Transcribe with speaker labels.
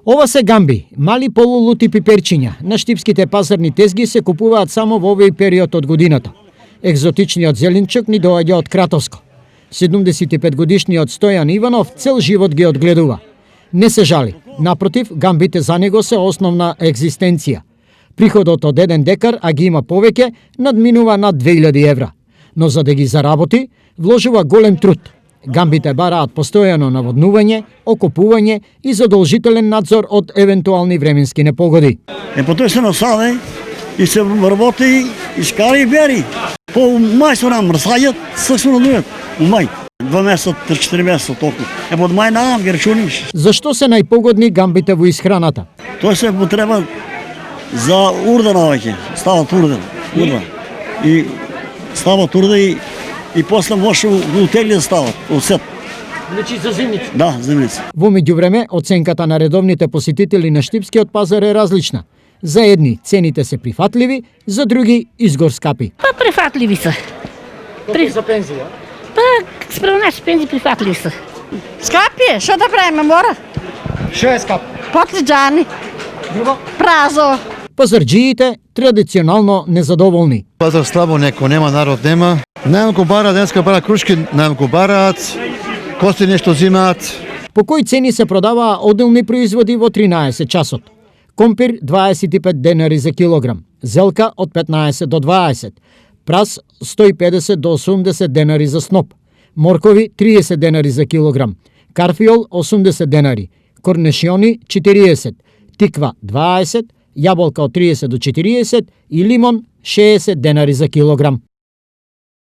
Speaker 1: Ова се гамби, мали полулути пиперчиња. На штипските пазарни тезги се купуваат само во овој период од годината. Екзотичниот зеленчук ни доаѓа од Кратовско. 75 годишниот Стојан Иванов цел живот ги одгледува. Не се жали. Напротив, гамбите за него се основна екзистенција. Приходот од 1 декар, а ги има повеќе, надминува над 2000 евра. Но за да ги заработи, вложува голем труд. Гамбите бараат постојано наводнување, окопување и задолжителен надзор од евентуални временски непогоди.
Speaker 2: По тој се насаде и се вработи и скари и бери. По мај се нам разсаѓат, се надујат. Мај. 2 месеца, 3-4 месеца толку. Под мај наам ги рачуниш.
Speaker 1: Зашто се најпогодни гамбите во исхраната?
Speaker 2: Тоа се потреба за урдан оваќе. Стават урдан. И стават урдан и после може го утегли да стават. Осет.
Speaker 1: Значи за зимница?
Speaker 2: Да, зимница.
Speaker 1: Во меѓувреме, оценката на редовните посетители на штипскиот пазар е различна. За едни цените се прифатливи, за други изгор скапи.
Speaker 3: Прифатливи се.
Speaker 1: За пензија?
Speaker 3: Спрема наши пензии прифатливи се.
Speaker 4: Скапи е, што да правиме, мора?
Speaker 1: Што е скап?
Speaker 4: Потлиџани,
Speaker 1: Друго?
Speaker 4: празо.
Speaker 1: Пазарджиите традиционално незадоволни.
Speaker 5: Пазар слабо неко, нема народ, нема. Најмалку бара, денеска бара крушки, најмалку бараат, кости нешто зимаат.
Speaker 1: По кои цени се продаваа одделни производи во 13 часот? Компир 25 денари за килограм, зелка од 15 до 20, прас 150 до 80 денари за сноп, моркови 30 денари за килограм, карфиол 80 денари, корнешиони 40, тиква 20, јаболка од 30 до 40 и лимон 60 денари за килограм.